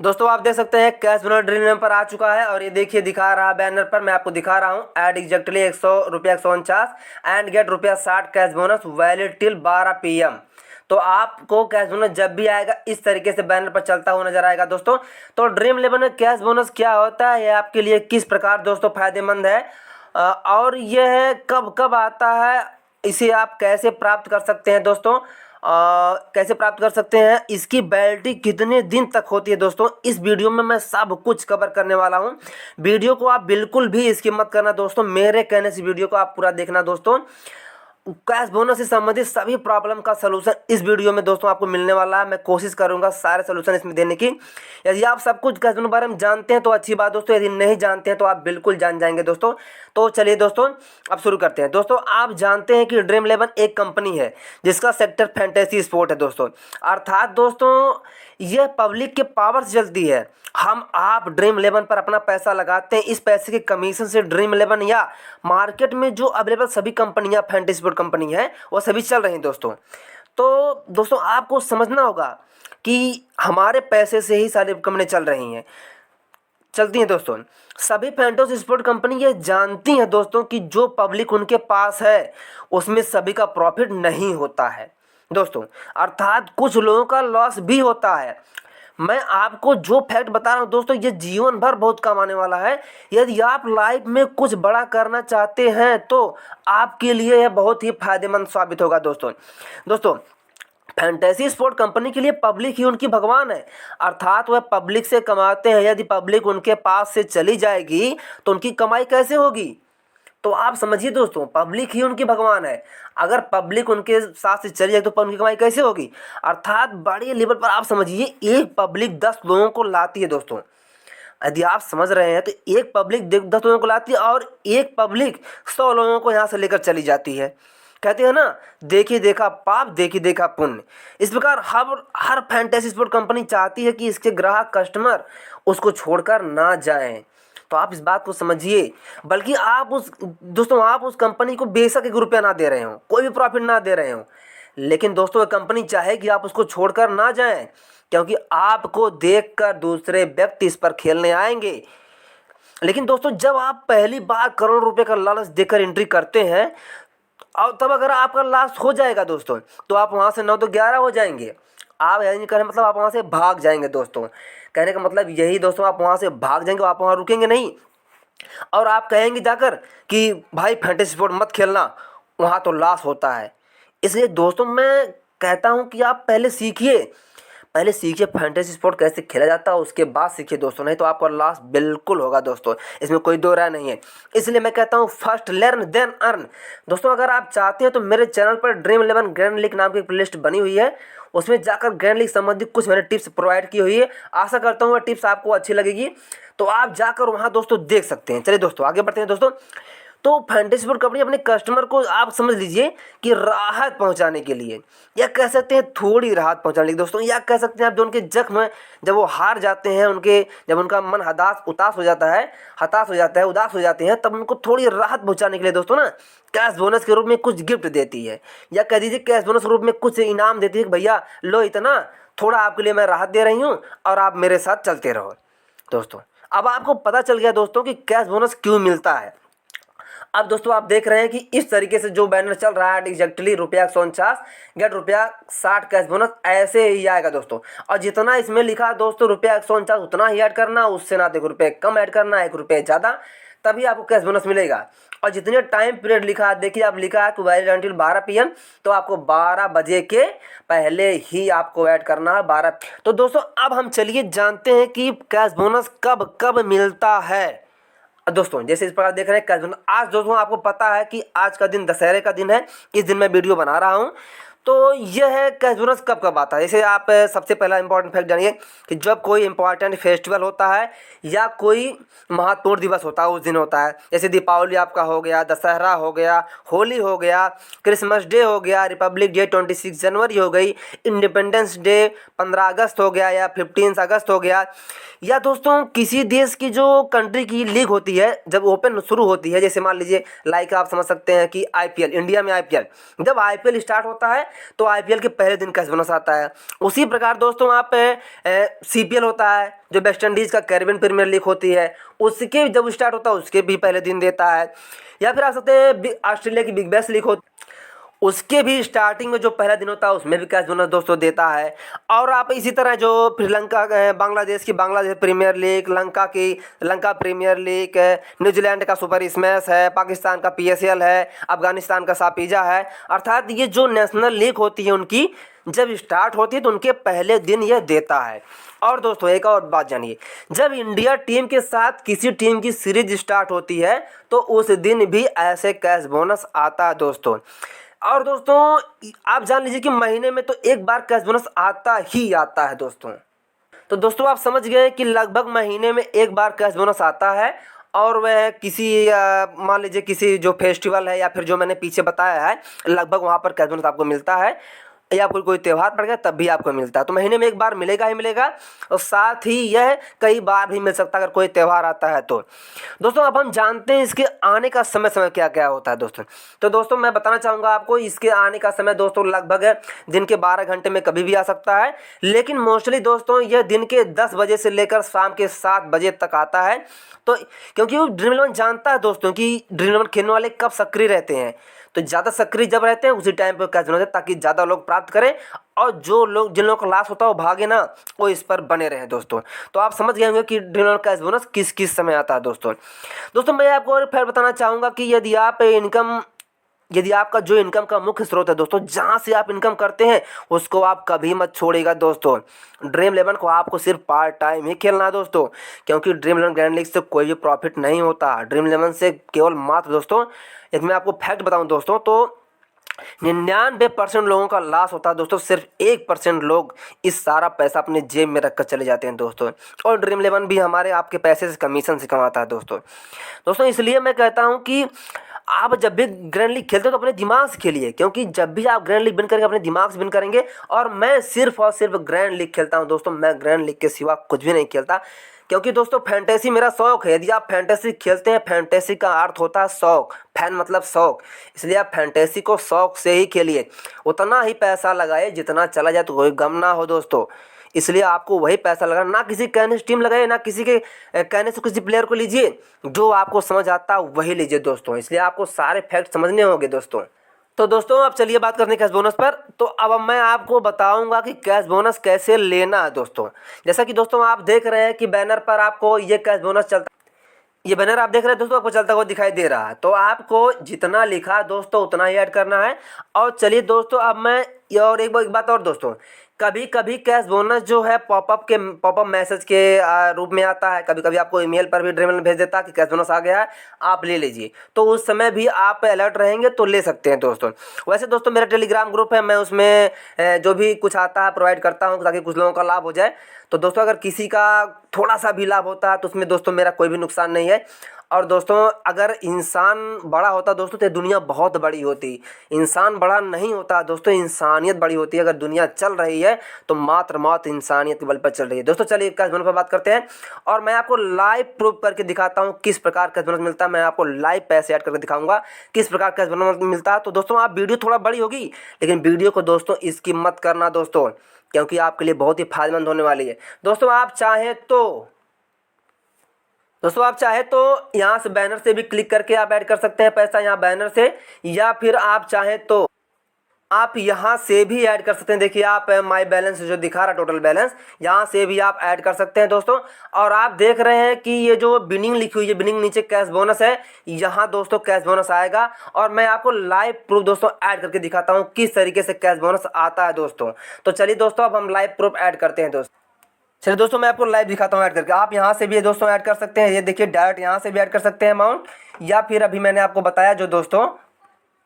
दोस्तों आप देख सकते हैं कैश बोनस ड्रीम इलेवन पर आ चुका है और ये देखिए दिखा रहा बैनर पर, मैं आपको दिखा रहा हूँ एड एग्जैक्टली 100 रुपया 149 एंड गेट रुपया 60 cash bonus valid till 12 PM। तो आपको कैश बोनस जब भी आएगा इस तरीके से बैनर पर चलता हुआ नजर आएगा दोस्तों। तो ड्रीम इलेवन में कैश बोनस क्या होता है, ये आपके लिए किस प्रकार दोस्तों फायदेमंद है और यह कब कब आता है, इसे आप कैसे प्राप्त कर सकते हैं दोस्तों, कैसे प्राप्त कर सकते हैं, इसकी वैलिडिटी कितने दिन तक होती है दोस्तों, इस वीडियो में मैं सब कुछ कवर करने वाला हूं। वीडियो को आप बिल्कुल भी स्किप मत करना दोस्तों, मेरे कहने से वीडियो को आप पूरा देखना दोस्तों। कैश बोनस से संबंधित सभी प्रॉब्लम का सलूशन इस वीडियो में दोस्तों आपको मिलने वाला है। मैं कोशिश करूंगा सारे सलूशन इसमें देने की। यदि आप सब कुछ कैश बोनस के बारे में जानते हैं तो अच्छी बात दोस्तों, यदि नहीं जानते हैं तो आप बिल्कुल जान जाएंगे दोस्तों। तो चलिए दोस्तों अब शुरू करते हैं। दोस्तों आप जानते हैं कि ड्रीम इलेवन एक कंपनी है जिसका सेक्टर फैंटेसी स्पोर्ट है दोस्तों, अर्थात दोस्तों यह पब्लिक के पावर से चलती है। हम आप ड्रीम इलेवन पर अपना पैसा लगाते हैं, इस पैसे के कमीशन से ड्रीम इलेवन या मार्केट में जो अवेलेबल सभी कंपनियां फैंटेसी स्पोर्ट कंपनी है वो सभी चल रही हैं दोस्तों। तो दोस्तों आपको समझना होगा कि हमारे पैसे से ही सारी कंपनी चल रही हैं, चलती हैं दोस्तों। सभी फैंटेसी स्पोर्ट कंपनी ये जानती हैं दोस्तों कि जो पब्लिक उनके पास है उसमें सभी का प्रॉफिट नहीं होता है दोस्तों, अर्थात कुछ लोगों का लॉस भी होता है। मैं आपको जो फैक्ट बता रहा हूँ दोस्तों, ये जीवन भर बहुत काम आने वाला है। यदि आप लाइफ में कुछ बड़ा करना चाहते हैं तो आपके लिए यह बहुत ही फायदेमंद साबित होगा दोस्तों। दोस्तों फैंटेसी स्पोर्ट कंपनी के लिए पब्लिक ही उनकी भगवान है, अर्थात वह पब्लिक से कमाते हैं। यदि पब्लिक उनके पास से चली जाएगी तो उनकी कमाई कैसे होगी, तो आप समझिए दोस्तों, पब्लिक ही उनकी भगवान है। अगर पब्लिक उनके साथ से चली जाए तो उनकी कमाई कैसे होगी, अर्थात बड़े लेवल पर आप समझिए एक पब्लिक 10 लोगों को लाती है दोस्तों। यदि आप समझ रहे हैं तो एक पब्लिक 10 लोगों को लाती है और एक पब्लिक 100 लोगों को यहाँ से लेकर चली जाती है। कहते हैं ना, देखी देखा पाप देखी देखा पुण्य। इस प्रकार हर फैंटेसी स्पोर्ट कंपनी चाहती है कि इसके ग्राहक कस्टमर उसको छोड़कर ना जाएं। तो आप इस बात को समझिए, बल्कि आप उस कंपनी को बेशक 1 रुपया ना दे रहे हो, कोई भी प्रॉफिट ना दे रहे हो, लेकिन दोस्तों ये कंपनी चाहे कि आप उसको छोड़कर ना जाएं, क्योंकि आपको देखकर दूसरे व्यक्ति इस पर खेलने आएंगे। लेकिन दोस्तों जब आप पहली बार करोड़ रुपए का लालच देकर एंट्री करते हैं और तब अगर आपका लॉस हो जाएगा दोस्तों तो आप वहाँ से 9 तो 11 हो जाएंगे। आप यही नहीं कहने मतलब आप वहाँ से भाग जाएंगे दोस्तों, कहने का मतलब यही दोस्तों, आप वहाँ से भाग जाएंगे, आप वहाँ रुकेंगे नहीं और आप कहेंगे जाकर कि भाई फैंटेसी स्पोर्ट मत खेलना, वहाँ तो लॉस होता है। इसलिए दोस्तों मैं कहता हूँ कि आप पहले सीखिए फैंटेसी स्पोर्ट कैसे खेला जाता है, उसके बाद सीखिए दोस्तों, नहीं तो आपका लॉस बिल्कुल होगा दोस्तों, इसमें कोई दो राय नहीं है। इसलिए मैं कहता हूँ फर्स्ट लर्न देन अर्न। दोस्तों अगर आप चाहते हैं तो मेरे चैनल पर ड्रीम इलेवन ग्रैंड लीग नाम की एक प्लेलिस्ट बनी हुई है, उसमें जाकर ग्रैंड लीग संबंधित कुछ मैंने टिप्स प्रोवाइड की हुई है। आशा करता हूँ वह टिप्स आपको अच्छी लगेगी, तो आप जाकर वहाँ दोस्तों देख सकते हैं। चलिए दोस्तों आगे बढ़ते हैं दोस्तों। तो फैंटेसी स्पोर्ट कंपनी अपने कस्टमर को आप समझ लीजिए कि राहत पहुंचाने के लिए, या कह सकते हैं थोड़ी राहत पहुंचाने के लिए दोस्तों, या कह सकते हैं आप जो उनके जख्म है जब वो हार जाते हैं, जब उनका मन उदास हो जाता है, उदास हो जाते हैं, तब उनको थोड़ी राहत पहुंचाने के लिए दोस्तों ना कैश बोनस के रूप में कुछ गिफ्ट देती है, या कह दीजिए कैश बोनस के रूप में कुछ इनाम देती है कि भैया लो इतना, थोड़ा आपके लिए मैं राहत दे रही हूँ और आप मेरे साथ चलते रहो। दोस्तों अब आपको पता चल गया दोस्तों कि कैश बोनस क्यों मिलता है। अब दोस्तों आप देख रहे हैं कि इस तरीके से जो बैनर चल रहा है एग्जैक्टली रुपया 149 गेट रुपया 60 कैश बोनस ऐसे ही आएगा दोस्तों। और जितना इसमें लिखा है दोस्तों रुपया 149 उतना ही ऐड करना, उससे ना 1 रुपये कम ऐड करना, 1 रुपये ज़्यादा, तभी आपको कैश बोनस मिलेगा। और जितने टाइम पीरियड लिखा है, देखिए आप लिखा है कि वैलिड अंटिल 12 PM, तो आपको 12 बजे के पहले ही आपको ऐड करना है 12। तो दोस्तों अब हम चलिए जानते हैं कि कैश बोनस कब कब मिलता है। दोस्तों जैसे इस प्रकार देख रहे हैं कैश बोनस, आज दोस्तों आपको पता है कि आज का दिन दशहरे का दिन है, इस दिन मैं वीडियो बना रहा हूं। तो यह है कैश बोनस कब कब आता है। जैसे आप सबसे पहला इंपॉर्टेंट फैक्ट जानिए कि जब कोई इंपॉर्टेंट फेस्टिवल होता है या कोई महत्वपूर्ण दिवस होता है उस दिन होता है। जैसे दीपावली आपका हो गया, दशहरा हो गया, होली हो गया, क्रिसमस डे हो गया, रिपब्लिक डे 26 जनवरी हो गई, इंडिपेंडेंस डे 15 अगस्त हो गया या 15 अगस्त हो गया, या दोस्तों किसी देश की जो कंट्री की लीग होती है जब ओपन शुरू होती है, जैसे मान लीजिए लाइक आप समझ सकते हैं कि IPL, इंडिया में IPL, जब IPL स्टार्ट होता है तो आईपीएल के पहले दिन कैश बोनस आता है। उसी प्रकार दोस्तों आप सीपीएल होता है जो वेस्ट इंडीज़ का कैरेबियन प्रीमियर लीग होती है, उसके जब स्टार्ट होता है उसके भी पहले दिन देता है। या फिर आ सकते हैं ऑस्ट्रेलिया की बिग बैश लीग होती, उसके भी स्टार्टिंग में जो पहला दिन होता है उसमें भी कैश बोनस दोस्तों देता है। और आप इसी तरह जो श्रीलंका बांग्लादेश की बांग्लादेश प्रीमियर लीग, लंका की लंका प्रीमियर लीग, न्यूजीलैंड का सुपर स्मैश है, पाकिस्तान का पीएसएल है, अफगानिस्तान का सापीजा है, अर्थात ये जो नेशनल लीग होती है उनकी जब स्टार्ट होती है तो उनके पहले दिन यह देता है। और दोस्तों एक और बात जानिए, जब इंडिया टीम के साथ किसी टीम की सीरीज स्टार्ट होती है तो उस दिन भी ऐसे कैश बोनस आता है दोस्तों। और दोस्तों आप जान लीजिए कि महीने में तो एक बार कैश बोनस आता ही आता है दोस्तों। तो दोस्तों आप समझ गए कि लगभग महीने में एक बार कैश बोनस आता है, और वह किसी मान लीजिए किसी जो फेस्टिवल है या फिर जो मैंने पीछे बताया है लगभग वहाँ पर कैश बोनस आपको मिलता है, या कोई त्यौहार पड़ गया तब भी आपको मिलता है। तो महीने में एक बार मिलेगा ही मिलेगा, और साथ ही यह कई बार भी मिल सकता है अगर कोई त्यौहार आता है तो। दोस्तों अब हम जानते हैं इसके आने का समय क्या क्या होता है दोस्तों। तो दोस्तों मैं बताना चाहूँगा आपको इसके आने का समय दोस्तों लगभग दिन के 12 घंटे में कभी भी आ सकता है, लेकिन मोस्टली दोस्तों यह दिन के 10 बजे से लेकर शाम के 7 बजे तक आता है। तो क्योंकि वो ड्रीम 11 जानता है दोस्तों कि ड्रीम 11 खेलने वाले कब सक्रिय रहते हैं, तो ज़्यादा सक्रिय जब रहते हैं उसी टाइम पर कैश बोनस है ताकि ज़्यादा लोग प्राप्त करें, और जो लोग जिन लोगों का लॉस होता है वो भागे ना, वो इस पर बने रहे दोस्तों। तो आप समझ गए होंगे कि ड्रीम 11 कैश बोनस किस किस समय आता है दोस्तों मैं आपको और फिर बताना चाहूँगा कि यदि आपका जो इनकम का मुख्य स्रोत है दोस्तों, जहाँ से आप इनकम करते हैं उसको आप कभी मत छोड़िएगा दोस्तों। ड्रीम 11 को आपको सिर्फ पार्ट टाइम ही खेलना है दोस्तों, क्योंकि ड्रीम 11 ग्रैंड लीग से कोई भी प्रॉफिट नहीं होता। ड्रीम 11 से केवल मात्र दोस्तों, यदि मैं आपको फैक्ट बताऊं दोस्तों, तो 99% लोगों का लॉस होता है दोस्तों, सिर्फ 1% लोग इस सारा पैसा अपने जेब में रख कर चले जाते हैं दोस्तों। और ड्रीम 11 भी हमारे आपके पैसे से कमीशन से कमाता है दोस्तों इसलिए मैं कहता हूं कि आप जब भी ग्रैंड लीग खेलते हो तो अपने दिमाग से खेलिए, क्योंकि जब भी आप ग्रैंड लीग विन करेंगे अपने दिमाग से विन करेंगे। और मैं सिर्फ और सिर्फ ग्रैंड लीग खेलता हूं दोस्तों, मैं ग्रैंड लीग के सिवा कुछ भी नहीं खेलता, क्योंकि दोस्तों फैंटेसी मेरा शौक है। यदि आप फैंटेसी खेलते हैं, फैंटेसी का अर्थ होता है शौक, फैन मतलब शौक, इसलिए आप फैंटेसी को शौक से ही खेलिए। उतना ही पैसा लगाए जितना चला जाए तो कोई गम ना हो दोस्तों, इसलिए आपको वही पैसा लगाना, ना किसी कहने से टीम लगाइए, ना किसी के कहने से किसी प्लेयर को लीजिए, जो आपको समझ आता है वही लीजिए दोस्तों। इसलिए आपको सारे फैक्ट समझने होंगे दोस्तों। तो दोस्तों अब चलिए बात करते हैं कैश बोनस पर। तो अब मैं आपको बताऊंगा कि कैश बोनस कैसे लेना है दोस्तों। जैसा कि दोस्तों आप देख रहे हैं कि बैनर पर आपको ये कैश बोनस चलता, ये बैनर आप देख रहे हैं दोस्तों, आपको चलता हुआ दिखाई दे रहा है। तो आपको जितना लिखा है दोस्तों उतना ही ऐड करना है। और चलिए दोस्तों अब मैं और एक बात और दोस्तों, कभी कभी कैश बोनस जो है पॉपअप मैसेज के रूप में आता है, कभी कभी आपको ईमेल पर भी ड्रीम 11 भेज देता है कि कैश बोनस आ गया है, आप ले लीजिए। तो उस समय भी आप अलर्ट रहेंगे तो ले सकते हैं दोस्तों। वैसे दोस्तों मेरा टेलीग्राम ग्रुप है, मैं उसमें जो भी कुछ आता है प्रोवाइड करता हूँ ताकि कुछ लोगों का लाभ हो जाए। तो दोस्तों अगर किसी का थोड़ा सा भी लाभ होता है तो उसमें दोस्तों मेरा कोई भी नुकसान नहीं है। और दोस्तों अगर इंसान बड़ा होता दोस्तों तो दुनिया बहुत बड़ी होती। इंसान बड़ा नहीं होता दोस्तों, इंसानियत बड़ी होती है। अगर दुनिया चल रही है तो मात्र इंसानियत के बल पर चल रही है दोस्तों। चलिए कैश बोनस पर बात करते हैं, और मैं आपको लाइव प्रूफ करके दिखाता हूँ किस प्रकार कैश बोनस मिलता है। मैं आपको लाइव पैसे ऐड करके दिखाऊंगा किस प्रकार कैश बोनस मिलता है। तो दोस्तों आप वीडियो थोड़ा बड़ी होगी, लेकिन वीडियो को दोस्तों इसकी मत करना दोस्तों, क्योंकि आपके लिए बहुत ही फायदेमंद होने वाली है। दोस्तों आप चाहे तो यहाँ से बैनर से भी क्लिक करके आप ऐड कर सकते हैं पैसा यहाँ बैनर से, या फिर आप चाहे तो आप यहाँ से भी ऐड कर सकते हैं। देखिए आप माई बैलेंस जो दिखा रहा टोटल बैलेंस, यहाँ से भी आप ऐड कर सकते हैं दोस्तों। और आप देख रहे हैं कि ये जो बिनिंग लिखी हुई है, बिनिंग नीचे कैश बोनस है, यहाँ दोस्तों कैश बोनस आएगा। और मैं आपको लाइव प्रूफ दोस्तों ऐड करके दिखाता हूँ किस तरीके से कैश बोनस आता है दोस्तों। तो चलिए दोस्तों अब हम लाइव प्रूफ ऐड करते हैं दोस्तों। चलिए दोस्तों मैं आपको लाइव दिखाता हूँ ऐड करके। आप यहाँ से भी दोस्तों ऐड कर सकते हैं, ये देखिए डायरेक्ट यहाँ से भी ऐड कर सकते हैं अमाउंट, या फिर अभी मैंने आपको बताया जो दोस्तों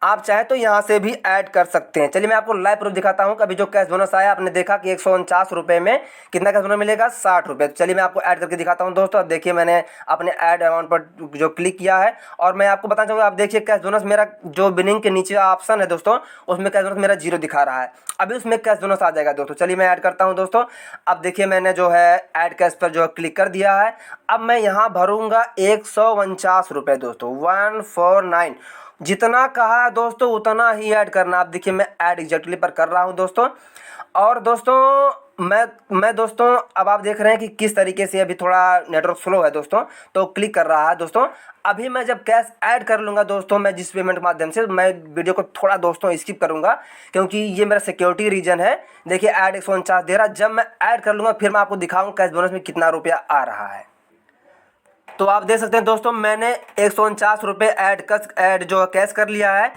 आप चाहे तो यहाँ से भी ऐड कर सकते हैं। चलिए मैं आपको लाइव प्रूफ दिखाता हूँ। अभी जो कैश बोनस आया आपने देखा कि 149 रुपये में कितना कैश बोनस मिलेगा, 60 रुपये। तो चलिए मैं आपको ऐड करके दिखाता हूँ दोस्तों। अब देखिए मैंने अपने ऐड अमाउंट पर जो क्लिक किया है, और मैं आपको बताना चाहूँगा, आप देखिए कैश बोनस मेरा जो बिनिंग के नीचे ऑप्शन है दोस्तों, उसमें कैश बोनस मेरा 0 दिखा रहा है। अभी उसमें कैश बोनस आ जाएगा दोस्तों। चलिए मैं ऐड करता हूँ दोस्तों। अब देखिए मैंने जो है ऐड कैश पर जो है क्लिक कर दिया है। अब मैं यहाँ भरूँगा 149 रुपये दोस्तों, 149। जितना कहा है दोस्तों उतना ही ऐड करना। आप देखिए मैं ऐड एग्जैक्टली पर कर रहा हूँ दोस्तों। और दोस्तों मैं दोस्तों अब आप देख रहे हैं कि किस तरीके से अभी थोड़ा नेटवर्क स्लो है दोस्तों, तो क्लिक कर रहा है दोस्तों। अभी मैं जब कैश ऐड कर लूँगा दोस्तों, मैं जिस पेमेंट माध्यम से, मैं वीडियो को थोड़ा दोस्तों स्किप करूँगा क्योंकि ये मेरा सिक्योरिटी रीजन है। देखिए ऐड 149 दे रहा, जब मैं ऐड कर लूँगा फिर मैं आपको दिखाऊँ कैश बोनस में कितना रुपया आ रहा है। तो आप देख सकते हैं दोस्तों मैंने 149 रुपये ऐड जो कैश कर लिया है।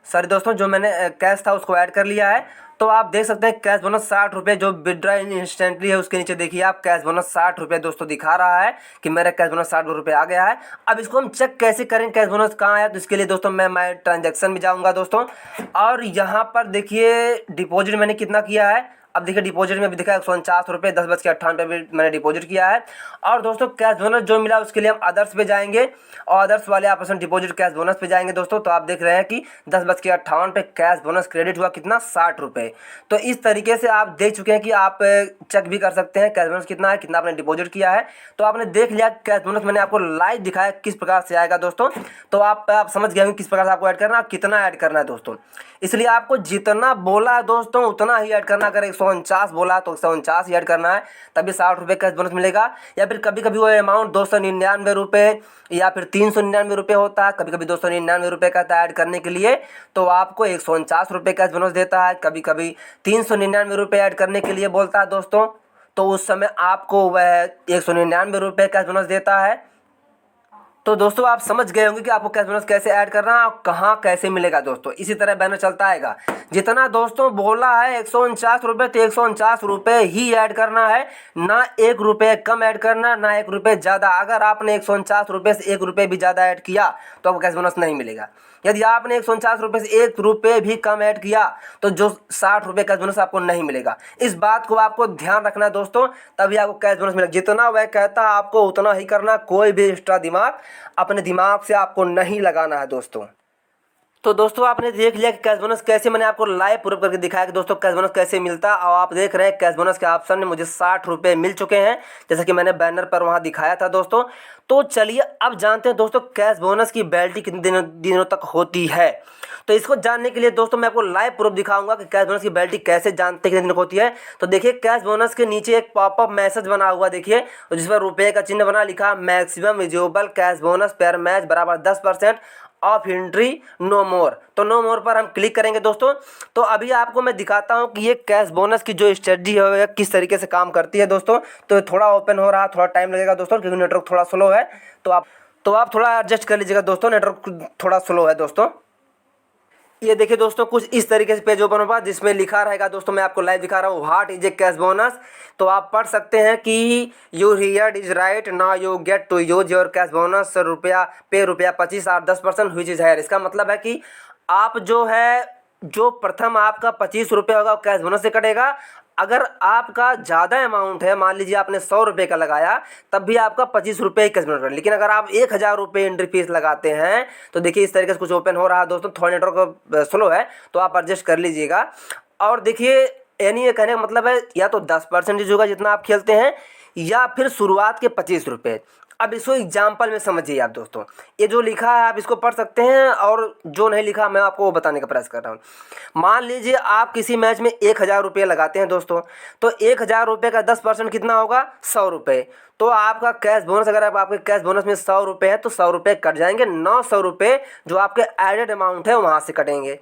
सॉरी दोस्तों, जो मैंने कैश था उसको ऐड कर लिया है। तो आप देख सकते हैं कैश बोनस 60 रुपये जो विड्रॉ इंस्टेंटली है उसके नीचे देखिए आप कैश बोनस 60 रुपये दोस्तों दिखा रहा है कि मेरा कैश बोनस 60 रुपये आ गया है। अब इसको हम चेक कैसे करें कैश बोनस कहाँ आया, तो इसके लिए दोस्तों मैं माय ट्रांजैक्शन में जाऊँगा दोस्तों। और यहाँ पर देखिए डिपॉजिट मैंने कितना किया है। अब देखिए डिपॉजिट में भी दिखा 149 रुपये 10:58 भी मैंने डिपॉजिट किया है। और दोस्तों कैश बोनस जो मिला उसके लिए हम अदर्स पे जाएंगे और अदर्स वाले ऑप्शन डिपॉजिट कैश बोनस पे जाएंगे दोस्तों। तो आप देख रहे हैं कि 10:58 पे कैश बोनस क्रेडिट हुआ कितना 60 रुपये। तो इस तरीके से आप देख चुके हैं कि आप चेक भी कर सकते हैं कैश बोनस कितना है, कितना आपने डिपॉजिट किया है। तो आपने देख लिया कैश बोनस मैंने आपको लाइव दिखाया किस प्रकार से आएगा दोस्तों। तो आप समझ गए होंगे किस प्रकार से आपको ऐड करना है, कितना ऐड करना है दोस्तों। इसलिए आपको जितना बोला है दोस्तों उतना ही ऐड करना। अगर 149 बोला तो 149 ही ऐड करना है, तभी 60 रुपये कैश बोनस मिलेगा। या फिर कभी कभी वो अमाउंट 299 रुपये या फिर 399 रुपये होता है, कभी कभी 299 रुपये कहता है ऐड करने के लिए, तो आपको 149 रुपये कैश बोनस देता है। कभी कभी 399 रुपये ऐड करने के लिए बोलता है दोस्तों, तो उस समय आपको वह 199 रुपये कैश बोनस देता है। तो दोस्तों आप समझ गए होंगे कि आपको कैश बोनस कैसे ऐड करना है और कहाँ कैसे मिलेगा दोस्तों। इसी तरह बैनर चलता आएगा। जितना दोस्तों बोला है 149 रुपये, तो 149 रुपये ही ऐड करना है, ना 1 रुपये कम ऐड करना, ना 1 रुपये ज़्यादा। अगर आपने 149 रुपये से 1 रुपये भी ज़्यादा ऐड किया तो आपको कैश बोनस नहीं मिलेगा। यदि आपने 149 रुपये से 1 रुपये भी कम ऐड किया तो जो 60 रुपये कैश बोनस आपको नहीं मिलेगा। इस बात को आपको ध्यान रखना है दोस्तों, तभी आपको कैश बोनस मिलेगा। जितना वह कहता है आपको उतना ही करना, कोई भी एक्स्ट्रा दिमाग अपने दिमाग से आपको नहीं लगाना है दोस्तों। तो दोस्तों आपने देख लिया कि कैश बोनस कैसे, मैंने आपको लाइव प्रूफ करके दिखाया कि दोस्तों कैश बोनस कैसे मिलता है। और आप देख रहे हैं कैश बोनस के ऑप्शन में मुझे 60 रुपये मिल चुके हैं, जैसा कि मैंने बैनर पर वहाँ दिखाया था दोस्तों। तो चलिए अब जानते हैं दोस्तों कैश बोनस की वैलिडिटी कितने दिनों तक होती है। तो इसको जानने के लिए दोस्तों मैं आपको लाइव प्रूफ दिखाऊंगा कि कैश बोनस की वैलिडिटी कैसे जानते हैं कितने दिन होती है। तो देखिए कैश बोनस के नीचे एक पॉपअप मैसेज बना हुआ देखिए, जिस पर रुपये का चिन्ह बना लिखा मैक्सिमम विजिबल कैश बोनस पर मैच बराबर 10% ऑफ एंट्री नो मोर। तो नो मोर पर हम क्लिक करेंगे दोस्तों। तो अभी आपको मैं दिखाता हूं कि ये कैश बोनस की जो स्ट्रेटजी है किस तरीके से काम करती है दोस्तों। तो थोड़ा ओपन हो रहा है, थोड़ा टाइम लगेगा दोस्तों क्योंकि नेटवर्क थोड़ा स्लो है। तो आप थोड़ा एडजस्ट कर लीजिएगा दोस्तों, नेटवर्क थोड़ा स्लो है दोस्तों। ये देखिए दोस्तों कुछ इस तरीके से पेज ओपन होगा जिसमें लिखा रहेगा दोस्तों, मैं आपको लाइव दिखा रहा हूँ what is a cash bonus. तो आप पढ़ सकते हैं कि you here is right now you get to use your cash bonus रुपया 25 और 10% व्हिच इज हायर। इसका मतलब है कि आप जो प्रथम आपका 25 रुपये होगा वो कैश बोनस से कटेगा। अगर आपका ज़्यादा अमाउंट है, मान लीजिए आपने 100 रुपये का लगाया, तब भी आपका 25 रुपये ही कैश बोनस कटेगा। लेकिन अगर आप 1000 रुपये एंट्री फीस लगाते हैं तो देखिए इस तरीके से कुछ ओपन हो रहा है दोस्तों। थोड़ा नेटवर्क स्लो है तो आप एडजस्ट कर लीजिएगा। और देखिए यानी ये कहने का मतलब है या तो 10% होगा जितना आप खेलते हैं, या फिर शुरुआत के 25 रुपये। अब इसको एग्जाम्पल में समझिए आप दोस्तों, ये जो लिखा है आप इसको पढ़ सकते हैं और जो नहीं लिखा मैं आपको वो बताने का प्रयास कर रहा हूँ। मान लीजिए आप किसी मैच में 1000 रुपये लगाते हैं दोस्तों, तो 1000 रुपये का 10% कितना होगा 100 रुपये। तो आपका कैश बोनस, अगर आपके कैश बोनस में 100 रुपये है तो 100 रुपये कट जाएंगे, 900 रुपये जो आपके एडेड अमाउंट है वहाँ से कटेंगे।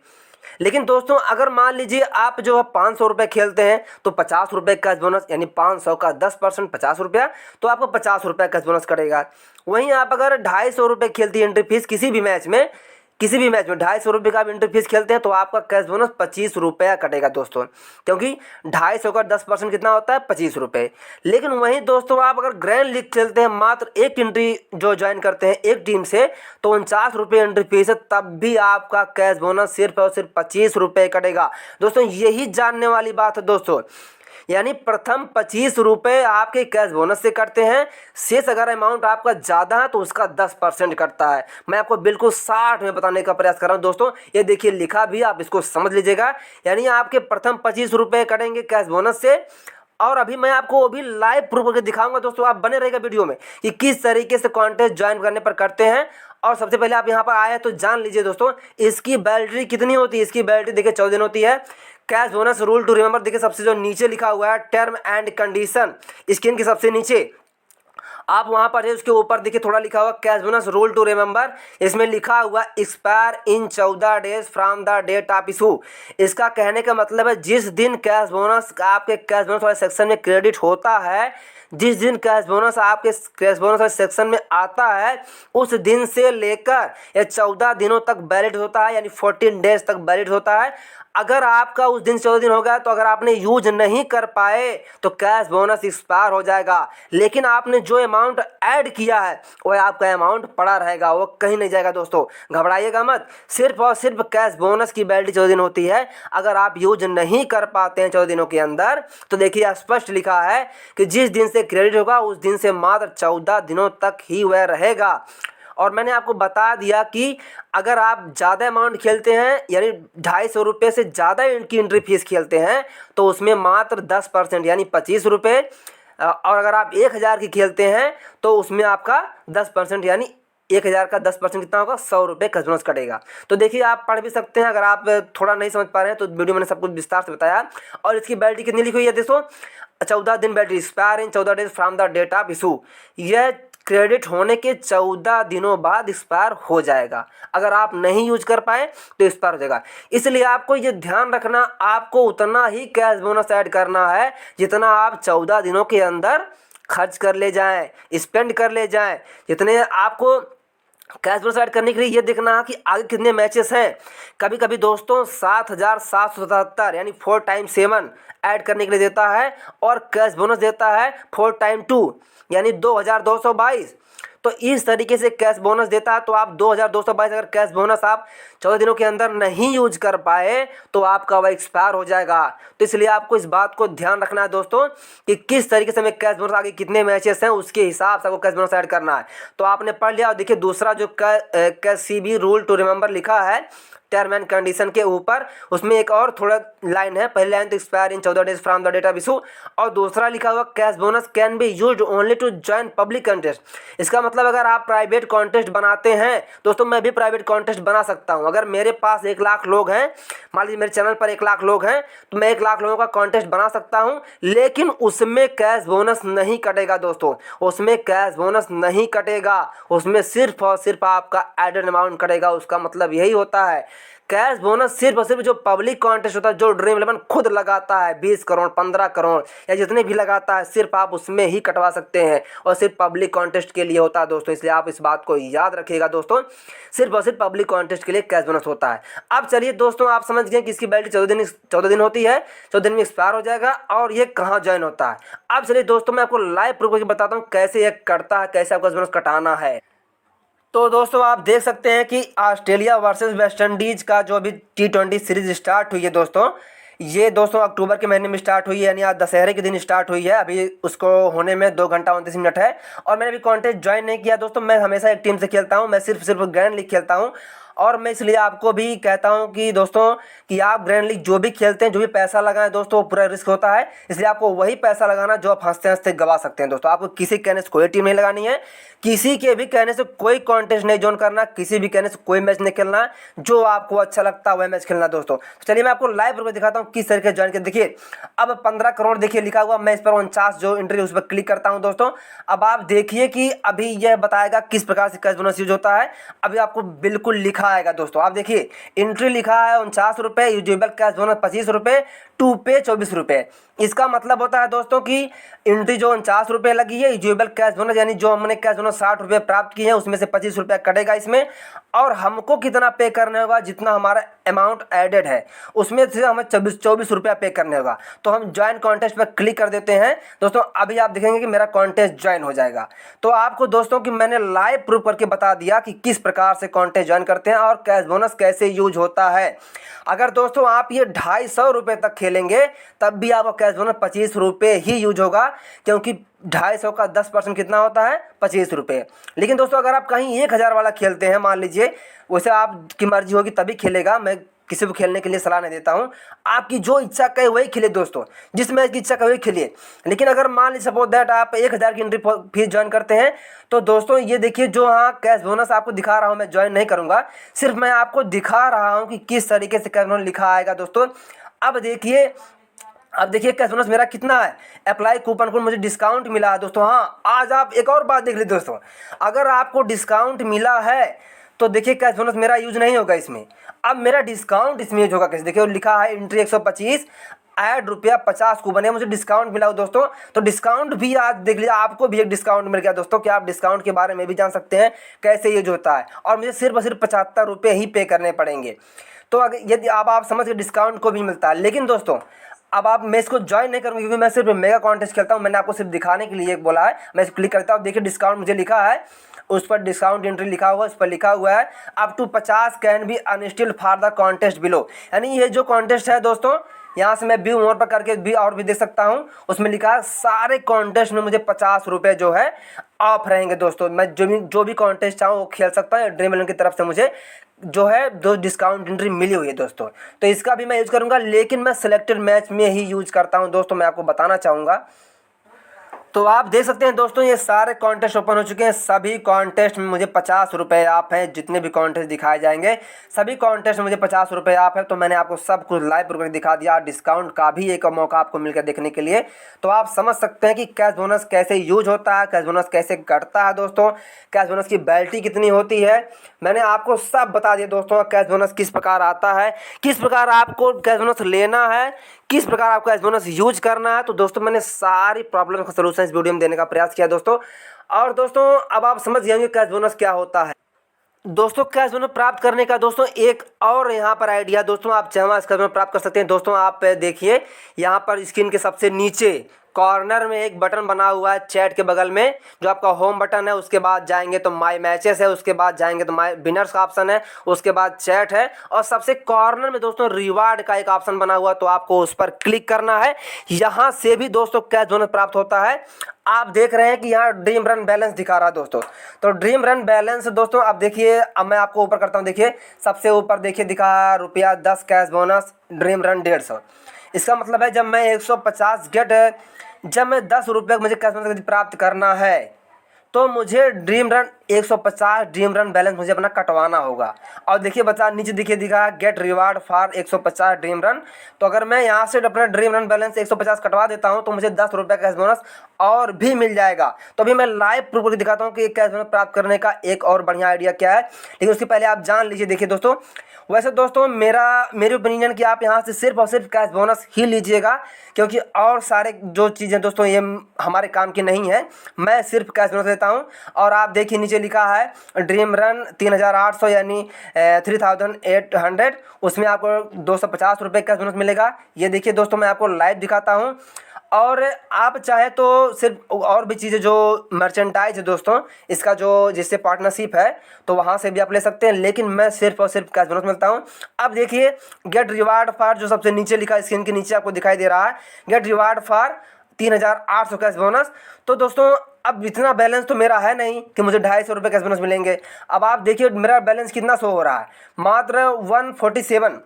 लेकिन दोस्तों अगर मान लीजिए आप जो है 500 रुपये खेलते हैं तो 50 रुपये कैश बोनस, यानी 500 का 10% 50 रुपया, तो आपको 50 रुपये कैश बोनस कटेगा। वहीं आप अगर 250 रुपये खेलती है एंट्री फीस किसी भी मैच में 250 रुपये का आप एंट्री फीस खेलते हैं तो आपका कैश बोनस 25 रुपया कटेगा दोस्तों, क्योंकि 250 का 10% कितना होता है 25 रुपये। लेकिन वहीं दोस्तों आप अगर ग्रैंड लीग खेलते हैं, मात्र एक एंट्री जो ज्वाइन करते हैं एक टीम से, तो 49 रुपये एंट्री फीस है, तब भी आपका कैश बोनस सिर्फ और सिर्फ 25 रुपये कटेगा दोस्तों। यही जानने वाली बात है दोस्तों, यानी प्रथम 25 रुपये आपके कैश बोनस से कटते हैं, शेष अगर अमाउंट आपका ज़्यादा है तो उसका 10% कटता है। मैं आपको बिल्कुल 60 में बताने का प्रयास कर रहा हूँ दोस्तों। ये देखिए लिखा भी, आप इसको समझ लीजिएगा। यानी आपके प्रथम 25 रुपये कटेंगे कैश बोनस से, और अभी मैं आपको वो भी लाइव प्रूफ करके दिखाऊंगा दोस्तों, आप बने रहेगा वीडियो में कि किस तरीके से कॉन्टेस्ट ज्वाइन करने पर करते हैं। और सबसे पहले आप यहाँ पर आए हैं तो जान लीजिए दोस्तों, इसकी वैलिडिटी कितनी होती है। इसकी वैलिडिटी देखिए 14 दिन होती है। Cash bonus rule to remember देखिए सबसे जो नीचे लिखा हुआ है टर्म एंड कंडीशन, स्क्रीन के सबसे नीचे आप वहां पर है, उसके ऊपर देखिए थोड़ा लिखा हुआ cash bonus rule to remember. इसमें लिखा हुआ expire in 14 days from the date of issue. इसका कहने का मतलब है जिस दिन कैश बोनस आपके कैश बोनस वाले सेक्शन में क्रेडिट होता है, जिस दिन कैश बोनस आपके कैश बोनस वाले सेक्शन में आता है, उस दिन से लेकर ये 14 दिनों तक वैलिड होता है, यानी 14 डेज तक वैलिड होता है। अगर आपका उस दिन 14 दिन हो गया तो अगर आपने यूज नहीं कर पाए तो कैश बोनस एक्सपायर हो जाएगा। लेकिन आपने जो अमाउंट ऐड किया है वह आपका अमाउंट पड़ा रहेगा, वो कहीं नहीं जाएगा दोस्तों, घबराइएगा मत। सिर्फ और सिर्फ कैश बोनस की वैलिडिटी 14 दिन होती है। अगर आप यूज नहीं कर पाते हैं 14 दिनों के अंदर तो देखिए स्पष्ट लिखा है कि जिस दिन से क्रेडिट होगा उस दिन से मात्र 14 दिनों तक ही वह रहेगा। और मैंने आपको बता दिया कि अगर आप ज़्यादा अमाउंट खेलते हैं, यानी 250 रुपये से ज़्यादा इनकी एंट्री फीस खेलते हैं तो उसमें मात्र 10% यानी 25 रुपये, और अगर आप 1000 की खेलते हैं तो उसमें आपका 10% यानी 1000 का 10% कितना होगा, 100 रुपये कैश बोनस कटेगा। तो देखिए आप पढ़ भी सकते हैं, अगर आप थोड़ा नहीं समझ पा रहे हैं तो वीडियो मैंने सब कुछ विस्तार से बताया। और इसकी वैलिडिटी कितनी लिखी हुई है दोस्तों, 14 दिन validity, expire in 14 days from the date of issue. यह क्रेडिट होने के 14 दिनों बाद एक्सपायर हो जाएगा। अगर आप नहीं यूज कर पाए तो एक्सपायर हो जाएगा। इसलिए आपको ये ध्यान रखना, आपको उतना ही कैश बोनस ऐड करना है जितना आप 14 दिनों के अंदर खर्च कर ले जाएं, स्पेंड कर ले जाएं। जितने आपको कैश बोनस ऐड करने के लिए ये देखना है कि आगे कितने मैचेस हैं। कभी कभी दोस्तों 7777 यानी 4 टाइम 7 ऐड करने के लिए देता है, और कैश बोनस देता है 4 टाइम 2 यानी 2222। तो इस तरीके से कैश बोनस देता है। तो आप 2222 अगर कैश बोनस आप 14 दिनों के अंदर नहीं यूज कर पाए तो आपका वह एक्सपायर हो जाएगा। तो इसलिए आपको इस बात को ध्यान रखना है दोस्तों कि किस तरीके से हमें कैश बोनस, आगे कितने मैचेस हैं उसके हिसाब से आपको कैश बोनस ऐड करना है। तो आपने पढ़ लिया। और देखिए दूसरा जो cash CB rule to remember लिखा है टर्म एंड कंडीशन के ऊपर, उसमें एक और थोड़ा लाइन है। पहली लाइन तो expire in 14 days from the date of issue, और दूसरा लिखा हुआ cash bonus can be used only to join public contest. इसका मतलब अगर आप प्राइवेट कॉन्टेस्ट बनाते हैं दोस्तों, मैं भी प्राइवेट कॉन्टेस्ट बना सकता हूं। अगर मेरे पास 1 लाख लोग हैं, मान लीजिए मेरे चैनल पर 1 लाख लोग हैं, तो मैं 1 लाख लोगों का कॉन्टेस्ट बना सकता हूं, लेकिन उसमें कैश बोनस नहीं कटेगा दोस्तों, उसमें कैश बोनस नहीं कटेगा, उसमें सिर्फ और सिर्फ आपका एडेड अमाउंट कटेगा। उसका मतलब यही होता है कैश बोनस सिर्फ और सिर्फ जो पब्लिक कॉन्टेस्ट होता है, जो ड्रीम 11 खुद लगाता है 20 करोड़ 15 करोड़ या जितने भी लगाता है, सिर्फ आप उसमें ही कटवा सकते हैं, और सिर्फ पब्लिक कॉन्टेस्ट के लिए होता है दोस्तों। इसलिए आप इस बात को याद रखिएगा दोस्तों, सिर्फ और सिर्फ पब्लिक कॉन्टेस्ट के लिए कैश बोनस होता है। अब चलिए दोस्तों, आप समझ गए कि इसकी वैलिडिटी 14 दिन होती है, 14 दिन में एक्सपायर हो जाएगा, और ये कहाँ ज्वाइन होता है। अब चलिए दोस्तों, मैं आपको लाइव प्रूफ करके बताता हूँ कैसे ये कटता है, कैसे आपको कैश बोनस कटाना है। तो दोस्तों आप देख सकते हैं कि ऑस्ट्रेलिया वर्सेस वेस्ट इंडीज़ का जो अभी T20 सीरीज स्टार्ट हुई है दोस्तों, ये दोस्तों अक्टूबर के महीने में स्टार्ट हुई है, यानी आज दशहरे के दिन स्टार्ट हुई है। अभी उसको होने में 2 घंटा 29 मिनट है। और मैंने अभी कॉन्टेस्ट ज्वाइन नहीं किया दोस्तों, मैं हमेशा एक टीम से खेलता हूँ, मैं सिर्फ ग्रैंड लीग खेलता हूँ। और मैं इसलिए आपको भी कहता हूं कि दोस्तों कि आप ग्रैंड लीग जो भी खेलते हैं, जो भी पैसा लगाएं दोस्तों, वो पूरा रिस्क होता है। इसलिए आपको वही पैसा लगाना जो आप हंसते हंसते गवा सकते हैं दोस्तों। आपको किसी कहने से कोई टीम नहीं लगानी है, किसी के भी कहने से कोई कॉन्टेस्ट नहीं ज्वाइन करना, किसी भी कहने से कोई मैच नहीं खेलना, जो आपको अच्छा लगता है वह मैच खेलना दोस्तों। तो चलिए मैं आपको लाइव करके दिखाता हूँ किस तरीके से ज्वाइन कर। देखिए अब 15 करोड़ देखिए लिखा हुआ, मैं इस पर 49 जो एंट्री उस पर क्लिक करता हूँ दोस्तों। अब आप देखिए कि अभी यह बताएगा किस प्रकार से कैश बोनस यूज होता है। अभी आपको बिल्कुल लिखा आएगा दोस्तों, आप देखिए एंट्री लिखा है 49 रुपये, यूजेबल कैश बोनस 25 रुपये, टू पे 24 रुपये। इसका मतलब होता है दोस्तों कि एंट्री जो 49 रुपये लगी है, यूजेबल कैश बोनस यानी जो हमने कैश बोनस 60 रुपये प्राप्त किए हैं उसमें से 25 रुपये कटेगा इसमें, और हमको कितना पे करने होगा, जितना हमारा अमाउंट एडेड है उसमें से हमें 24 रुपया पे करने होगा। तो हम ज्वाइन कॉन्टेस्ट पर क्लिक कर देते हैं दोस्तों। अभी आप देखेंगे कि मेरा कॉन्टेस्ट ज्वाइन हो जाएगा। तो आपको दोस्तों कि मैंने लाइव प्रूफ करके बता दिया कि किस प्रकार से कॉन्टेस्ट ज्वाइन करते हैं और कैश बोनस कैसे यूज होता है। अगर दोस्तों आप ये 250 रुपये तक खेलेंगे तब भी आपका कैश बोनस 25 रुपये ही यूज होगा, क्योंकि 250 का 10% कितना होता है, 25 रुपये। लेकिन दोस्तों अगर आप कहीं 1000 वाला खेलते हैं, मान लीजिए, वैसे आपकी मर्जी होगी तभी खेलेगा, मैं किसी को खेलने के लिए सलाह नहीं देता हूँ। आपकी जो इच्छा कहे वही खेलिए दोस्तों, जिस मैच की इच्छा कहे वही खेलिए। लेकिन अगर मान लीजिए सपोज दैट आप 1000 की एंट्री फीस ज्वाइन करते हैं तो दोस्तों ये देखिए जो हाँ कैश बोनस आपको दिखा रहा हूँ, मैं ज्वाइन नहीं करूँगा, सिर्फ मैं आपको दिखा रहा हूँ कि किस तरीके से कैश बोनस लिखा आएगा दोस्तों। अब देखिए कैश बोनस मेरा कितना है। अप्लाई कूपन कोड, मुझे डिस्काउंट मिला है दोस्तों। हाँ, आज आप एक और बात देख लीजिए दोस्तों, अगर आपको डिस्काउंट मिला है तो देखिए कैश बोनस मेरा यूज नहीं होगा इसमें। अब मेरा डिस्काउंट इसमें यूज होगा कैसे, देखिए लिखा है एंट्री 125 ऐड ₹50 कूपन है, मुझे डिस्काउंट मिला हो दोस्तों। तो डिस्काउंट भी आज देख लीजिए, आपको भी एक डिस्काउंट मिल गया दोस्तों कि आप डिस्काउंट के बारे में भी जान सकते हैं कैसे यूज होता है। और मुझे सिर्फ और सिर्फ ₹75 ही पे करने पड़ेंगे। तो अगर यदि आप समझ के डिस्काउंट को भी मिलता है। लेकिन दोस्तों अब आप मैं इसको ज्वाइन नहीं करूँगी क्योंकि मैं सिर्फ मेगा कॉन्टेस्ट खेलता हूँ। मैंने आपको सिर्फ दिखाने के लिए बोला है। मैं इस क्लिक करता हूँ, देखिए डिस्काउंट मुझे लिखा है, उस पर डिस्काउंट एंट्री लिखा हुआ है, उस पर लिखा हुआ है up to 50 can be unsettled for the contest below. यानी ये जो कॉन्टेस्ट है दोस्तों, यहाँ से मैं व्यू मोर पर करके भी और भी देख सकता हूँ, उसमें लिखा है सारे कॉन्टेस्ट में मुझे ₹50 जो है ऑफ रहेंगे दोस्तों। मैं जो भी कॉन्टेस्ट चाहूँ वो खेल सकता हूँ। ड्रीम इलेवन की तरफ से मुझे जो है दो डिस्काउंट एंट्री मिली हुई है दोस्तों, तो इसका भी मैं यूज़ करूँगा। लेकिन मैं सिलेक्टेड मैच में ही यूज़ करता हूँ दोस्तों, मैं आपको बताना चाहूँगा। तो आप देख सकते हैं दोस्तों ये सारे कॉन्टेस्ट ओपन हो चुके हैं। सभी कॉन्टेस्ट में मुझे ₹50 आप हैं। जितने भी कॉन्टेस्ट दिखाए जाएंगे सभी कॉन्टेस्ट में मुझे ₹50 आप है। तो मैंने आपको सब कुछ लाइव करके दिखा दिया। डिस्काउंट का भी एक मौका आपको मिलकर देखने के लिए। तो आप समझ सकते हैं कि कैश बोनस कैसे यूज होता है, कैश बोनस कैसे कटता है दोस्तों, कैश बोनस की वैलिडिटी कितनी होती है। मैंने आपको सब बता दिया दोस्तों, कैश बोनस किस प्रकार आता है, किस प्रकार आपको कैश बोनस लेना है, किस प्रकार आपको कैश बोनस यूज करना है। तो दोस्तों मैंने सारी प्रॉब्लम का सलूशन इस वीडियो में देने का प्रयास किया दोस्तों। और दोस्तों अब आप समझ गए होंगे कैश बोनस क्या होता है। दोस्तों कैश बोनस प्राप्त करने का दोस्तों एक और यहाँ पर आइडिया दोस्तों, आप चाहे कैश बोनस प्राप्त कर सकते हैं दोस्तों। आप देखिए यहाँ पर स्क्रीन के सबसे नीचे कॉर्नर में एक बटन बना हुआ है चैट के बगल में, जो आपका होम बटन है। उसके बाद जाएंगे तो माय मैचेस है, उसके बाद जाएंगे तो माय विनर्स का ऑप्शन है, उसके बाद चैट है, और सबसे कॉर्नर में दोस्तों रिवार्ड का एक ऑप्शन बना हुआ है। तो आपको उस पर क्लिक करना है। यहाँ से भी दोस्तों कैश बोनस प्राप्त होता है। आप देख रहे हैं कि यहाँ ड्रीम रन बैलेंस दिखा रहा है दोस्तों। तो ड्रीम रन बैलेंस दोस्तों अब देखिए, अब मैं आपको ऊपर करता हूँ। देखिए सबसे ऊपर देखिए दिखा ₹10 कैश बोनस, ड्रीम रन 150। इसका मतलब है जब मैं 150 जब मैं ₹10 मुझे कैश बोनस प्राप्त करना है तो मुझे dream run 150 dream run balance मुझे अपना कटवाना होगा। और देखिए बता नीचे देखिए दिखा get reward for 150 dream run. तो अगर मैं यहाँ से अपना ड्रीम रन बैलेंस 150 कटवा देता हूँ तो मुझे ₹10 कैश बोनस और भी मिल जाएगा। तो अभी मैं लाइव प्रूफ करके दिखाता हूँ कि कैश बोनस प्राप्त करने का एक और बढ़िया आइडिया क्या है। लेकिन उसके पहले आप जान लीजिए। देखिए दोस्तों वैसे दोस्तों मेरी ओपिनियन कि आप यहाँ से सिर्फ और सिर्फ कैश बोनस ही लीजिएगा, क्योंकि और सारे जो चीज़ें दोस्तों ये हमारे काम की नहीं है। मैं सिर्फ कैश बोनस लेता हूँ। और आप देखिए नीचे लिखा है ड्रीम रन 3800 यानी 3800, उसमें आपको ₹250 कैश बोनस मिलेगा। ये देखिए दोस्तों मैं आपको लाइव दिखाता हूँ। और आप चाहे तो सिर्फ और भी चीज़ें जो मर्चेंटाइज है दोस्तों, इसका जो जिससे पार्टनरशिप है तो वहाँ से भी आप ले सकते हैं। लेकिन मैं सिर्फ और सिर्फ कैश बोनस मिलता हूँ। अब देखिए गेट रिवार्ड फॉर जो सबसे नीचे लिखा है, स्क्रीन के नीचे आपको दिखाई दे रहा है get reward for 3800 cash bonus. तो दोस्तों अब इतना बैलेंस तो मेरा है नहीं कि मुझे ₹250 कैश बोनस मिलेंगे। अब आप देखिए मेरा बैलेंस कितना शो हो रहा है, मात्र 147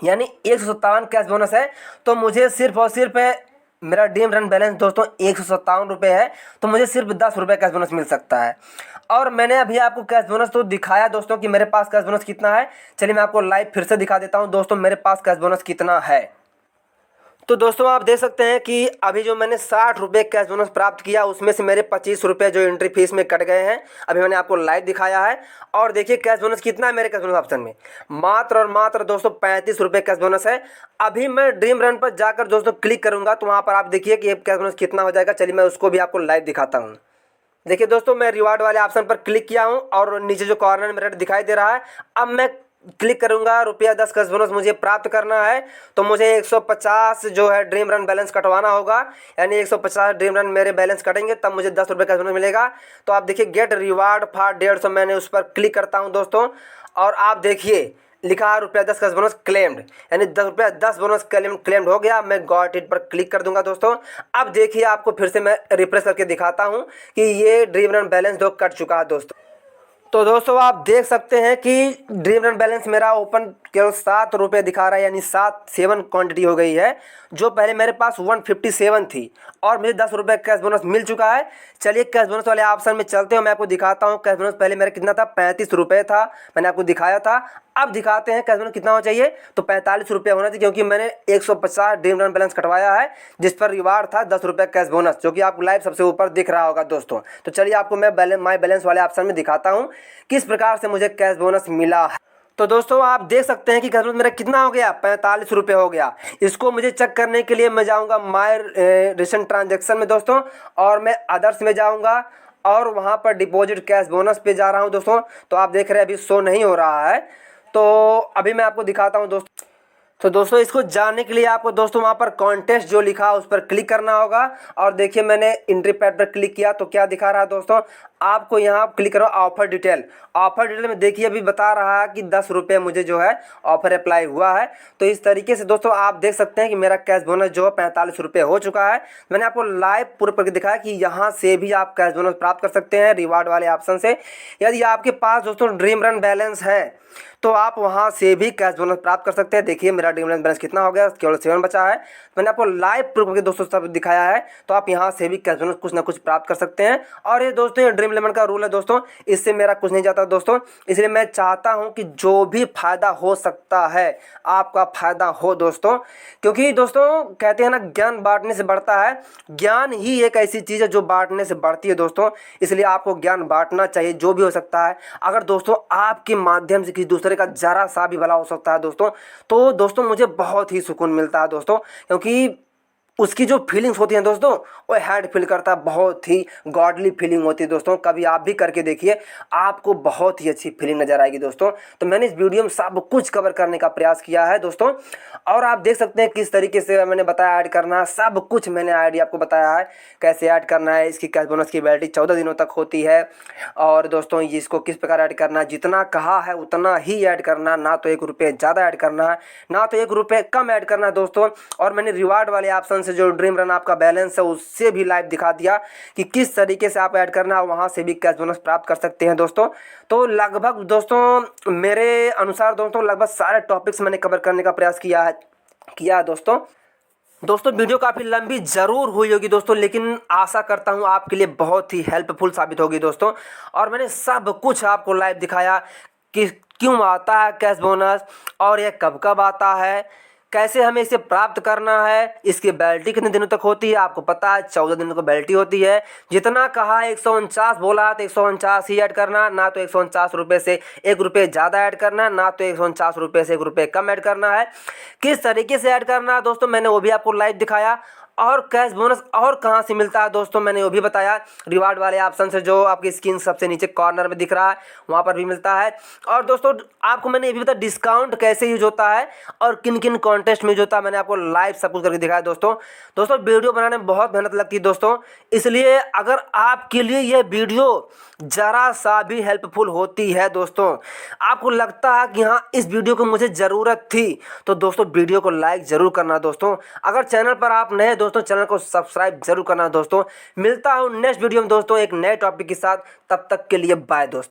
यानी 157 कैश बोनस है। तो मुझे सिर्फ और सिर्फ मेरा ड्रीम रन बैलेंस दोस्तों ₹157 है। तो मुझे सिर्फ ₹10 कैश बोनस मिल सकता है। और मैंने अभी आपको कैश बोनस तो दिखाया दोस्तों कि मेरे पास कैश बोनस कितना है। चलिए मैं आपको लाइव फिर से दिखा देता हूं दोस्तों मेरे पास कैश बोनस कितना है। तो दोस्तों आप देख सकते हैं कि अभी जो मैंने ₹60 कैश बोनस प्राप्त किया उसमें से मेरे ₹25 जो एंट्री फीस में कट गए हैं। अभी मैंने आपको लाइव दिखाया है। और देखिए कैश बोनस कितना है मेरे कैश बोनस ऑप्शन में, मात्र और मात्र दोस्तों ₹35 कैश बोनस है। अभी मैं ड्रीम रन पर जाकर दोस्तों क्लिक करूंगा तो वहाँ पर आप देखिए कि कैश बोनस कितना हो जाएगा। चलिए मैं उसको भी आपको लाइव दिखाता हूँ। देखिए दोस्तों मैं रिवार्ड वाले ऑप्शन पर क्लिक किया हूँ और नीचे जो कॉर्नर में रेट दिखाई दे रहा है, अब मैं क्लिक करूंगा ₹10 कैश बोनस मुझे प्राप्त करना है। तो मुझे 150 जो है ड्रीम रन बैलेंस कटवाना होगा, यानी 150 ड्रीम रन मेरे बैलेंस कटेंगे तब मुझे ₹10 कैश बोनस मिलेगा। तो आप देखिए गेट रिवार्ड फॉर 150, मैंने उस पर क्लिक करता हूं दोस्तों। और आप देखिए लिखा है ₹10 कैश बोनस क्लेम्ड, यानी ₹10 बोनस क्लेम्ड हो गया। मैं गॉट इट पर क्लिक कर दूंगा दोस्तों। अब देखिए आपको फिर से मैं रिफ्रेश करके दिखाता हूँ कि ये ड्रीम रन बैलेंस कट चुका है दोस्तों। तो दोस्तों आप देख सकते हैं कि ड्रीम रन बैलेंस मेरा ओपन केवल 7 रुपये दिखा रहा है, यानी 7 क्वांटिटी हो गई है, जो पहले मेरे पास 157 थी और मुझे 10 रुपये कैश बोनस मिल चुका है। चलिए कैश बोनस वाले ऑप्शन में चलते हैं, मैं आपको दिखाता हूँ। कैश बोनस पहले मेरा कितना था, 35 रुपये था, मैंने आपको दिखाया था। अब दिखाते हैं कैश बोनस कितना होना चाहिए, तो 45 रुपये होना चाहिए, क्योंकि मैंने 150 ड्रीम रन बैलेंस कटवाया है, जिस पर रिवार्ड था 10 रुपये कैश बोनस, जो कि आपको लाइव सबसे ऊपर दिख रहा होगा दोस्तों। तो चलिए आपको मैं माई बैलेंस वाले ऑप्शन में दिखाता हूँ किस प्रकार से मुझे कैश बोनस मिला है। तो दोस्तों आप देख सकते हैं कि कैश बोनस मेरा कितना हो गया, 45 रुपये हो गया। इसको मुझे चेक करने के लिए मैं जाऊंगा माय रिसेंट ट्रांजैक्शन में दोस्तों, और मैं अदर्स में जाऊंगा और वहां पर डिपॉजिट कैश बोनस पे जा रहा हूं दोस्तों। तो आप देख रहे हैं अभी शो नहीं हो रहा है, तो अभी मैं आपको दिखाता हूं दोस्तों। तो दोस्तों इसको जानने के लिए आपको दोस्तों वहाँ पर कॉन्टेस्ट जो लिखा उस पर क्लिक करना होगा, और देखिए मैंने एंट्री पैड पर क्लिक किया तो क्या दिखा रहा है दोस्तों, आपको यहाँ क्लिक करो ऑफर डिटेल। ऑफर डिटेल में देखिए अभी बता रहा है कि 10 रुपये मुझे जो है ऑफर अप्लाई हुआ है। तो इस तरीके से दोस्तों आप देख सकते हैं कि मेरा कैश बोनस जो है 45 रुपये हो चुका है। मैंने आपको लाइव पूरा करके दिखाया कि यहाँ से भी आप कैश बोनस प्राप्त कर सकते हैं रिवार्ड वाले ऑप्शन से। यदि आपके पास दोस्तों ड्रीम रन बैलेंस है तो आप वहां से भी कैश बोनस प्राप्त कर सकते हैं। देखिए मेरा ड्रीम रन बैलेंस कितना हो गया, केवल 7 बचा है। मैंने आपको लाइव प्रूफ करके दोस्तों सब दिखाया है, तो आप यहां से भी कैश बोनस कुछ ना कुछ प्राप्त कर सकते हैं। और ये दोस्तों ये ड्रीम इलेवन का रूल है दोस्तों, इससे मेरा कुछ नहीं जाता दोस्तों। इसलिए मैं चाहता हूं कि जो भी फायदा हो सकता है आपका फायदा हो दोस्तों, क्योंकि दोस्तों कहते हैं ना ज्ञान बांटने से बढ़ता है। ज्ञान ही एक ऐसी चीज़ है जो बांटने से बढ़ती है दोस्तों, इसलिए आपको ज्ञान बांटना चाहिए जो भी हो सकता है। अगर दोस्तों आपके माध्यम से किसी दूसरे का जरा सा भी भला हो सकता है दोस्तों, तो दोस्तों मुझे बहुत ही सुकून मिलता है दोस्तों, क्योंकि उसकी जो फीलिंग्स होती हैं दोस्तों वो हैड फील करता है, बहुत ही गॉडली फीलिंग होती है दोस्तों। कभी आप भी करके देखिए, आपको बहुत ही अच्छी फीलिंग नजर आएगी दोस्तों। तो मैंने इस वीडियो में सब कुछ कवर करने का प्रयास किया है दोस्तों, और आप देख सकते हैं किस तरीके से मैंने बताया ऐड करना, सब कुछ मैंने आइडिया आपको बताया है कैसे ऐड करना है। इसकी कैश बोनस की वैलिडिटी 14 दिनों तक होती है, और दोस्तों इसको किस प्रकार ऐड करना है, जितना कहा है उतना ही ऐड करना, ना तो 1 रुपये ज़्यादा ऐड करना है ना तो 1 रुपये कम ऐड करना है दोस्तों। और मैंने रिवार्ड वाले ऑप्शन से जो ड्रीम रन आपका बैलेंस है उससे भी लाइव दिखा दिया कि किस तरीके से आप ऐड करना है, वहाँ से भी कैश बोनस प्राप्त कर सकते हैं दोस्तों। तो लगभग दोस्तों मेरे अनुसार दोस्तों लगभग सारे टॉपिक्स मैंने कवर करने का प्रयास किया दोस्तों वीडियो काफ़ी लंबी ज़रूर हुई होगी दोस्तों, लेकिन आशा करता हूँ आपके लिए बहुत ही हेल्पफुल साबित होगी दोस्तों। और मैंने सब कुछ आपको लाइव दिखाया कि क्यों आता है कैश बोनस, और यह कब कब आता है, कैसे हमें इसे प्राप्त करना है, इसकी वैलिडिटी कितने दिनों तक होती है। आपको पता है 14 दिनों की वैलिडिटी होती है। जितना कहा 149 बोला तो 149 ही ऐड करना, ना तो 149 रुपये से 1 रुपये ज़्यादा ऐड करना, ना तो 149 रुपये से 1 रुपये कम ऐड करना है। किस तरीके से ऐड करना है दोस्तों मैंने वो भी आपको लाइव दिखाया। और कैश बोनस और कहाँ से मिलता है दोस्तों मैंने वो भी बताया, रिवार्ड वाले ऑप्शन से जो आपकी स्क्रीन सबसे नीचे कॉर्नर में दिख रहा है वहाँ पर भी मिलता है। और दोस्तों आपको मैंने ये भी बताया डिस्काउंट कैसे यूज होता है और किन किन कॉन्टेस्ट में यूज होता है, मैंने आपको लाइव सब कुछ करके दिखाया दोस्तों। वीडियो बनाने में बहुत मेहनत लगती है दोस्तों, इसलिए अगर आपके लिए यह वीडियो ज़रा सा भी हेल्पफुल होती है दोस्तों, आपको लगता है कि हाँ इस वीडियो को मुझे ज़रूरत थी, तो दोस्तों वीडियो को लाइक ज़रूर करना दोस्तों। अगर चैनल पर आप नए दोस्तों चैनल को सब्सक्राइब जरूर करना दोस्तों। मिलता हूँ नेक्स्ट वीडियो में दोस्तों एक नए टॉपिक के साथ, तब तक के लिए बाय दोस्तों।